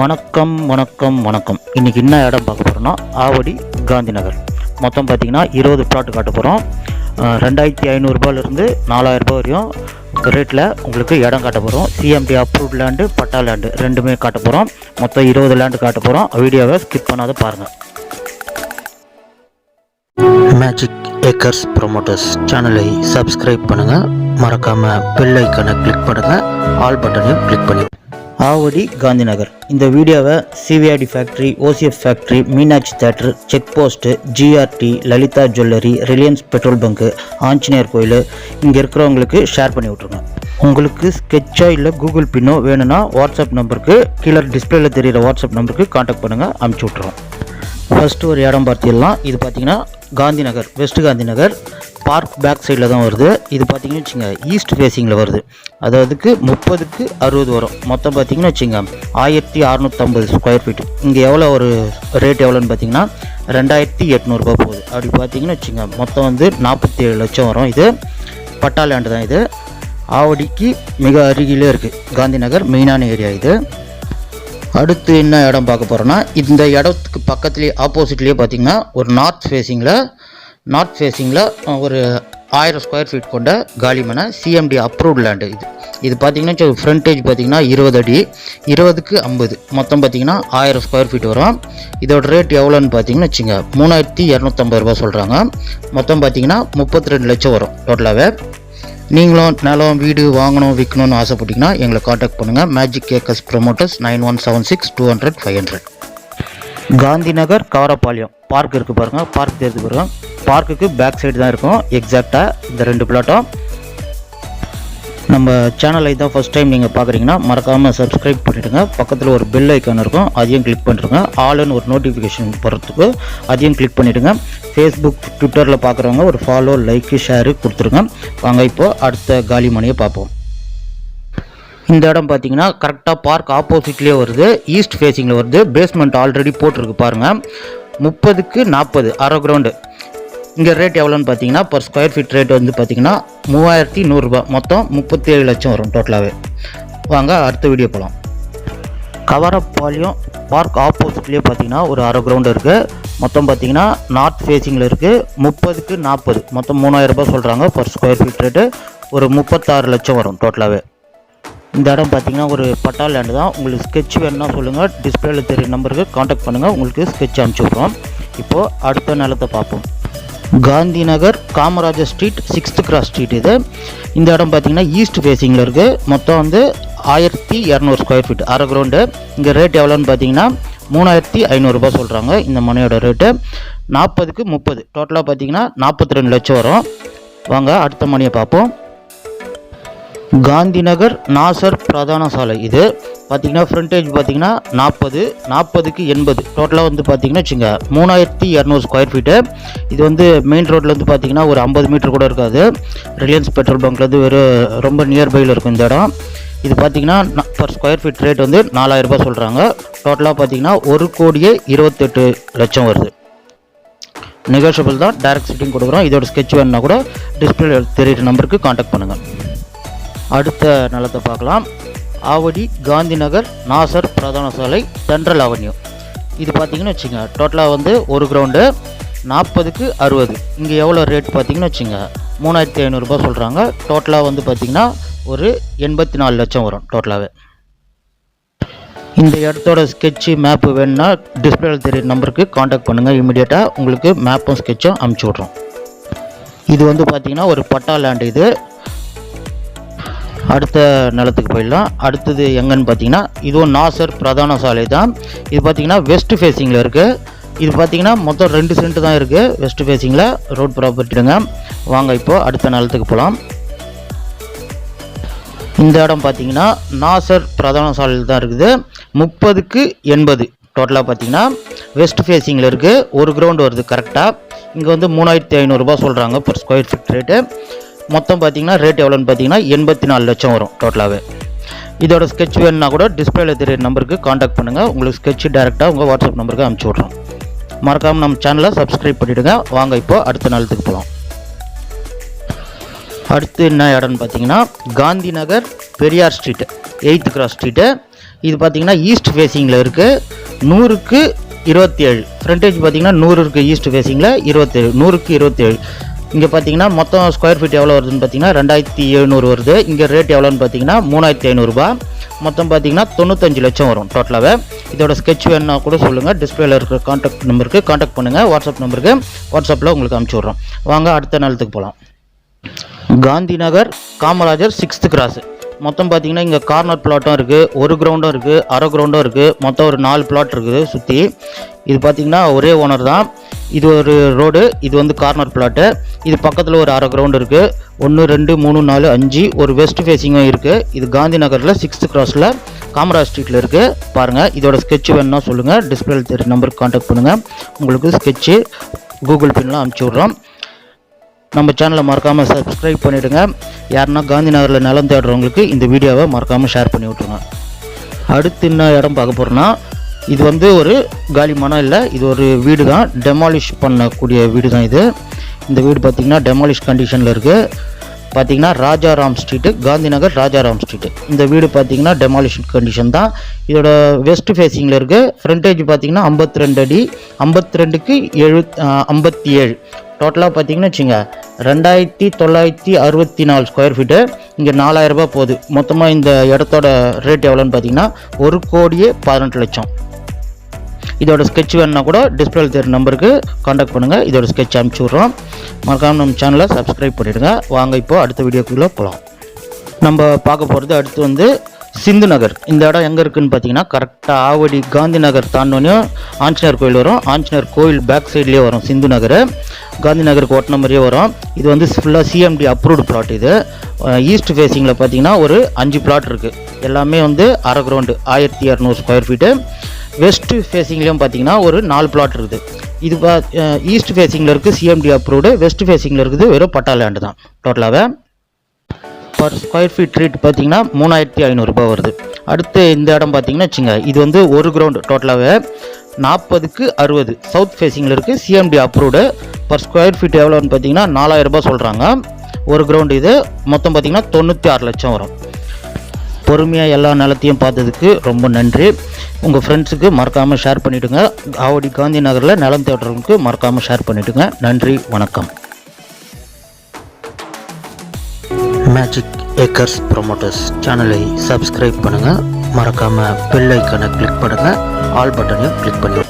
வணக்கம் வணக்கம் வணக்கம். இன்றைக்கி என்ன இடம் பார்க்க போகிறோன்னா ஆவடி காந்தி நகர். மொத்தம் பார்த்திங்கன்னா 20 பிளாட் காட்ட போகிறோம். 2500 4000 வரையும் ரேட்டில் உங்களுக்கு இடம் காட்ட போகிறோம். சிஎம்டி அப்ரூவ்ட் லேண்டு, பட்டா லேண்டு ரெண்டுமே காட்ட போகிறோம். மொத்தம் 20 லேண்டு காட்ட போகிறோம். வீடியோவை ஸ்கிப் பண்ணாத பாருங்கள். மேஜிக் ஏக்கர்ஸ் ப்ரொமோட்டர்ஸ் சேனலை சப்ஸ்கிரைப் பண்ணுங்கள். மறக்காமல் பெல் ஐக்கனை கிளிக் பண்ணுங்கள். ஆல் பட்டனையும் கிளிக் பண்ணி ஆவடி காந்தி நகர். இந்த வீடியோவை CVRD factory, OCF factory, Meenakshi theatre, check post, GRT, Lalitha jewellery, Reliance petrol bunk, Anjaneyar கோயில் இங்கே இருக்கிறவங்களுக்கு ஷேர் பண்ணி விட்ருங்க. உங்களுக்கு ஸ்கெட்சோ இல்லை கூகுள் பின்னோ வேணும்னா வாட்ஸ்அப் நம்பருக்கு கீழே டிஸ்பிளேல தெரிகிற வாட்ஸ்அப் நம்பருக்கு காண்டாக்ட் பண்ணுங்கள், அனுப்பிச்சி விட்ருவோம். ஃபஸ்ட்டு ஒரு இடம் பார்த்திடலாம். இது பார்த்திங்கன்னா Gandhi Nagar, west Gandhi Nagar park back சைடில் தான் வருது. இது பார்த்திங்கன்னு வச்சுங்க ஈஸ்ட் ஃபேஸிங்கில் வருது. அதாவதுக்கு 30க்கு 60 வரும். மொத்தம் பார்த்திங்கன்னு வச்சுங்க 1650 ஸ்கொயர் ஃபீட். இங்கே எவ்வளோ ஒரு ரேட் எவ்வளோன்னு பார்த்திங்கன்னா 2800 போகுது. அப்படி பார்த்திங்கன்னு வச்சுங்க மொத்தம் வந்து 47 லட்சம் வரும். இது பட்டா லேண்டு தான். இது ஆவடிக்கு மிக அருகிலே இருக்குது. காந்தி நகர் மெயினான ஏரியா இது. அடுத்து என்ன இடம் பார்க்க போகிறோன்னா, இந்த இடத்துக்கு பக்கத்துலேயே ஆப்போசிட்லேயே பார்த்திங்கன்னா ஒரு நார்த் ஃபேஸிங்கில் ஒரு 1000 ஸ்கொயர் ஃபீட் கொண்ட காலிமனை சிஎம்டி அப்ரூவ்ட் லேண்டு. இது பார்த்திங்கன்னா ஃப்ரண்டேஜ் பார்த்திங்கன்னா 20 அடி, 20க்கு 50, மொத்தம் பார்த்திங்கன்னா 1000 ஸ்கொயர் ஃபீட் வரும். இதோட ரேட் எவ்வளோன்னு பார்த்திங்கன்னு வச்சுங்க 3250 சொல்கிறாங்க. மொத்தம் பார்த்திங்கன்னா 32 லட்சம் வரும் டோட்டலாகவே. நீங்களும் நிலம் வீடு வாங்கணும் விற்கணும்னு ஆசைப்பட்டீங்கன்னா எங்களை காண்டாக்ட் பண்ணுங்கள். Magic acres promoters 9176 200 500. Gandhi Nagar Kavarapalayam park இருக்குது பாருங்கள். பார்க் தெரிஞ்சு பாருங்கள். பார்க்குக்கு பேக் சைடு தான் இருக்கும் எக்ஸாக்டாக இந்த 2 பிளாட்டும். நம்ம சேனலை தான் ஃபஸ்ட் டைம் நீங்கள் பார்க்குறீங்கன்னா மறக்காமல் சப்ஸ்கிரைப் பண்ணிவிடுங்க. பக்கத்தில் ஒரு பெல் ஐக்கான் இருக்கும், அதையும் கிளிக் பண்ணிடுங்க. ஆல்னு ஒரு நோட்டிஃபிகேஷன் போகிறதுக்கு அதையும் கிளிக் பண்ணிவிடுங்க. ஃபேஸ்புக் ட்விட்டரில் பார்க்குறவங்க ஒரு ஃபாலோ, லைக்கு, ஷேரு கொடுத்துருங்க. வாங்க இப்போது அடுத்த காலி மணியை பார்ப்போம். இந்த இடம் பார்த்தீங்கன்னா கரெக்டாக பார்க் ஆப்போசிட்லேயே வருது, ஈஸ்ட் ஃபேஸிங்கில் வருது. பேஸ்மெண்ட் ஆல்ரெடி போட்டிருக்கு பாருங்கள். 30க்கு 40 அரை கிரவுண்டு. இங்கே ரேட் எவ்வளோன்னு பார்த்தீங்கன்னா பர் ஸ்கொயர் ஃபீட் ரேட் வந்து பார்த்தீங்கன்னா 3100 மொத்தம் 37 லட்சம் வரும் டோட்டலாகவே. வாங்க அடுத்த வீடியோ போகலாம். கவரப்பாளையம் பார்க் ஆப்போசிட்லேயே பார்த்தீங்கன்னா ஒரு அரை கிரவுண்டு இருக்குது. மொத்தம் பார்த்தீங்கன்னா நார்த் ஃபேஸிங்கில் இருக்குது. 30க்கு 40 மொத்தம் 3000 சொல்கிறாங்க பர் ஸ்கொயர் ஃபீட் ரேட்டு. ஒரு 36 லட்சம் வரும் டோட்டலாகவே. இந்த இடம் பார்த்தீங்கன்னா ஒரு பட்டா லேண்டு தான். உங்களுக்கு ஸ்கெட்ச் வேணுன்னா சொல்லுங்கள், டிஸ்பிளேல தெரிய நம்பருக்கு காண்டாக்ட் பண்ணுங்கள், உங்களுக்கு ஸ்கெட்ச் அனுப்பிச்சி விட்றோம். இப்போது அடுத்த நிலத்தை பார்ப்போம். Gandhi Nagar Kamarajar street 6th cross street இது. இந்த இடம் பார்த்தீங்கன்னா ஈஸ்ட் ஃபேஸிங்கில் இருக்குது. மொத்தம் வந்து 1200 ஸ்கொயர் ஃபீட் அரை கிரவுண்டு. இங்கே ரேட் எவ்வளோன்னு பார்த்தீங்கன்னா 3500 சொல்கிறாங்க இந்த மனையோட ரேட்டு. 40க்கு 30 டோட்டலாக பார்த்தீங்கன்னா 42 லட்சம் வரும். வாங்க அடுத்த மணியை பார்ப்போம். காந்தி நகர் நாசர் பிரதான சாலை. இது பார்த்தீங்கன்னா ஃப்ரண்டேஜ் பார்த்தீங்கன்னா 40க்கு 80 டோட்டலாக வந்து பார்த்தீங்கன்னா வச்சுங்க 3200 ஸ்கொயர் ஃபீட்டு. இது வந்து மெயின் ரோட்லேருந்து பார்த்தீங்கன்னா ஒரு 50 மீட்டர் கூட இருக்காது. ரிலையன்ஸ் பெட்ரோல் பங்க்லேருந்து ரொம்ப நியர்பையில் இருக்கும் இந்த இடம். இது பார்த்தீங்கன்னா பர் ஸ்கொயர் ஃபீட் ரேட் வந்து 4000 சொல்கிறாங்க. டோட்டலாக பார்த்தீங்கன்னா 1,28 லட்சம் வருது. நெகோஷியபிள் தான், டைரக்ட் சிட்டிங் கொடுக்குறோம். இதோட ஸ்கெட்ச் வேணுன்னா கூட டிஸ்பிளே தெரியிற நம்பருக்கு காண்டாக்ட் பண்ணுங்கள். அடுத்த நிலத்தை பார்க்கலாம். ஆவடி காந்தி நகர் நாசர் பிரதான சாலை சென்ட்ரல் அவென்யூ. இது பார்த்தீங்கன்னு வச்சுங்க டோட்டலாக வந்து ஒரு கிரவுண்டு 40க்கு 60. இங்கே எவ்வளோ ரேட் பார்த்தீங்கன்னு வச்சுங்க 3500 சொல்கிறாங்க. டோட்டலாக வந்து பார்த்திங்கன்னா ஒரு 84 லட்சம் வரும் டோட்டலாகவே. இந்த இடத்தோட ஸ்கெட்சு மேப்பு வேணுன்னா டிஸ்பிளேல தெரியுற நம்பருக்கு காண்டாக்ட் பண்ணுங்கள். இமீடியட்டாக உங்களுக்கு மேப்பும் ஸ்கெட்சும் அனுப்பிச்சி விட்றோம். இது வந்து பார்த்திங்கன்னா ஒரு பட்டா லேண்டு. இது அடுத்த நிலத்துக்கு போயிடலாம். அடுத்தது எங்கன்னு பார்த்தீங்கன்னா இதுவும் நாசர் பிரதான சாலை தான். இது பார்த்தீங்கன்னா வெஸ்ட் ஃபேஸிங்கில் இருக்குது. இது பார்த்தீங்கன்னா மொத்தம் 2 சென்ட் தான் இருக்குது வெஸ்ட் ஃபேஸிங்கில் ரோட் ப்ராப்பர்ட்டிடுங்க. வாங்க இப்போது அடுத்த நிலத்துக்கு போகலாம். இந்த இடம் பார்த்தீங்கன்னா நாசர் பிரதான சாலையில் தான் இருக்குது. 30க்கு 80 டோட்டலாக பார்த்தீங்கன்னா வெஸ்ட் ஃபேஸிங்கில் இருக்குது. ஒரு கிரவுண்டு வருது கரெக்டாக. இங்கே வந்து 3500 சொல்கிறாங்க பர் ஸ்கொயர் ஃபீட் ரேட்டு. மொத்தம் பார்த்தீங்கன்னா ரேட் எவ்வளோன்னு பார்த்தீங்கன்னா 84 லட்சம் வரும் டோட்டலாகவே. இதோட ஸ்கெட்ச் வேணுன்னா கூட டிஸ்பிளேல தெரியுற நம்பருக்கு காண்டாக்ட் பண்ணுங்கள். உங்களுக்கு ஸ்கெட்ச் டேரெக்டாக உங்கள் வாட்ஸ்அப் நம்பருக்கு அனுப்பிச்சி விட்றோம். மறக்காமல் நம்ம சேனலை சப்ஸ்கிரைப் பண்ணிவிடுங்க. வாங்க இப்போ அடுத்த நிலத்துக்கு போகலாம். அடுத்து என்ன இடம்னு பார்த்தீங்கன்னா Gandhi Nagar Periyar street 8th cross street. இது பார்த்தீங்கன்னா ஈஸ்ட் ஃபேஸிங்கில் இருக்குது. 100க்கு 27. ஃப்ரண்டேஜ் பார்த்தீங்கன்னா 100 இருக்குது ஈஸ்ட் ஃபேஸிங்கில், 27 100க்கு 27. இங்கே பார்த்தீங்கன்னா மொத்தம் ஸ்கொயர் ஃபீட் எவ்வளோ வருதுன்னு பார்த்தீங்கன்னா 2700 வருது. இங்கே ரேட் எவ்வளோன்னு பார்த்தீங்கன்னா 3500 ரூபா. மொத்தம் பார்த்தீங்கன்னா 95 லட்சம் வரும் டோட்டலாகவே. இதோட ஸ்கெட்ச் வேணுன்னா கூட சொல்லுங்கள். டிஸ்பிளேல இருக்கிற கான்டாக்ட் நம்பருக்கு கான்டாக்ட் பண்ணுங்கள். வாட்ஸ்அப் நம்பருக்கு வாட்ஸ்அப்பில் உங்களுக்கு அனுப்பிச்சி விட்றோம். வாங்க அடுத்த நிலத்துக்கு போகலாம். Gandhi Nagar Kamarajar 6th cross. மொத்தம் பார்த்தீங்கன்னா இங்கே கார்னர் பிளாட்டும் இருக்குது, ஒரு கிரவுண்டும் இருக்குது, அரை கிரவுண்டும் இருக்குது. மொத்தம் ஒரு 4 பிளாட் இருக்குது சுற்றி. இது பார்த்தீங்கன்னா ஒரே ஓனர் தான். இது ஒரு ரோடு, இது வந்து கார்னர் பிளாட்டு. இது பக்கத்தில் ஒரு அரை கிரவுண்ட் இருக்குது. 1 2 3 4 5 ஒரு வெஸ்ட் ஃபேஸிங்கும் இருக்குது. இது காந்தி நகரில் 6th கிராஸில் காமராஜ் ஸ்ட்ரீட்டில் இருக்குது. பாருங்கள். இதோட ஸ்கெட்ச் வேணுன்னா சொல்லுங்கள். டிஸ்பிளேல தெரிய நம்பருக்கு கான்டாக்ட் பண்ணுங்கள். உங்களுக்கு ஸ்கெட்சு கூகுள் பின்லாம் அனுப்பிச்சி விட்றோம். நம்ம சேனலை மறக்காமல் சப்ஸ்கிரைப் பண்ணிவிடுங்க. யாருன்னா காந்தி நகரில் நிலம் தேடுறவங்களுக்கு இந்த வீடியோவை மறக்காமல் ஷேர் பண்ணி விட்ருங்க. அடுத்து என்ன இடம் பார்க்க போகிறோன்னா, இது வந்து ஒரு காலி மனம் இல்லை, இது ஒரு வீடு தான். டெமாலிஷ் பண்ணக்கூடிய வீடு தான் இது. இந்த வீடு பார்த்திங்கன்னா டெமாலிஷ் கண்டிஷனில் இருக்குது. பார்த்திங்கன்னா ராஜாராம் ஸ்ட்ரீட்டு, காந்தி நகர் ராஜாராம் ஸ்ட்ரீட்டு. இந்த வீடு பார்த்திங்கன்னா டெமாலிஷ் கண்டிஷன் தான். இதோட வெஸ்ட் ஃபேஸிங்கில் இருக்குது. ஃப்ரண்டேஜ் பார்த்திங்கன்னா 52 அடி, 52க்கு 57. டோட்டலாக பார்த்தீங்கன்னா வச்சுங்க 2964 ஸ்கொயர் ஃபீட்டு. இங்கே 4000 ரூபா போகுது. மொத்தமாக இந்த இடத்தோட ரேட் எவ்வளோன்னு பார்த்தீங்கன்னா 1,18,00,000. இதோட ஸ்கெட்ச் வேணுன்னா கூட டிஸ்பிளே தெரிய நம்பருக்கு கான்டாக்ட் பண்ணுங்கள். இதோட ஸ்கெட்ச் அனுப்பிச்சி விட்றோம். மறக்காமல் நம்ம சேனலை சப்ஸ்கிரைப் பண்ணிவிடுங்க. வாங்க இப்போ அடுத்த வீடியோக்குள்ளே போகலாம். நம்ம பார்க்க போகிறது அடுத்து வந்து சிந்து நகர். இந்த இடம் எங்கே இருக்குதுன்னு பார்த்தீங்கன்னா கரெக்டாக ஆவடி காந்தி நகர் தாண்டோனையும் ஆஞ்சநேயர் கோயில் வரும். ஆஞ்சநேயர் கோயில் பேக் சைட்லேயே வரும் சிந்து நகர். காந்தி நகருக்கு ஓட்டின மாதிரியே வரும். இது வந்து ஃபுல்லாக சிஎம்டி அப்ரூவ்டு பிளாட். இது ஈஸ்ட் ஃபேஸிங்கில் பார்த்தீங்கன்னா ஒரு 5 பிளாட் இருக்குது. எல்லாமே வந்து அரை கிரவுண்டு 1200 ஸ்கொயர் ஃபீட்டு. வெஸ்ட் ஃபேஸிங்லேயும் பார்த்தீங்கன்னா ஒரு 4 பிளாட் இருக்குது. இது ஈஸ்ட் ஃபேஸிங்கில் இருக்குது சிஎம்டி அப்ரூவ்டு. வெஸ்ட் ஃபேஸிங்கில் இருக்குது வெறும் பட்டா லேண்டு தான். டோட்டலாகவே பர் ஸ்கொயர் ஃபீட் ரேட் பார்த்தீங்கன்னா 3500 ரூபாய் வருது. அடுத்து இந்த இடம் பார்த்தீங்கன்னா வச்சுங்க, இது வந்து ஒரு கிரவுண்டு. டோட்டலாகவே 40க்கு 60 சவுத் ஃபேஸிங்கில் இருக்குது. CMD approved. Per square feet எவ்வளோன்னு பார்த்தீங்கன்னா 4000 ரூபாய் சொல்கிறாங்க. ஒரு கிரவுண்டு இது. மொத்தம் பார்த்தீங்கன்னா 96 லட்சம் வரும். பொறுமையாக எல்லா நிலத்தையும் பார்த்ததுக்கு ரொம்ப நன்றி. உங்கள் ஃப்ரெண்ட்ஸுக்கு மறக்காமல் ஷேர் பண்ணிவிடுங்க. ஆவடி காந்தி நகரில் நிலம் தேடுறவங்களுக்கு மறக்காமல் ஷேர் பண்ணிவிடுங்க. நன்றி, வணக்கம். மேஜிக் ஏக்கர்ஸ் ப்ரொமோட்டர்ஸ் சேனலை சப்ஸ்கிரைப் பண்ணுங்கள். மறக்காமல் பெல் ஐக்கானை கிளிக் பண்ணுங்கள். ஆல் பட்டனையும் கிளிக் பண்ணிவிடுங்க.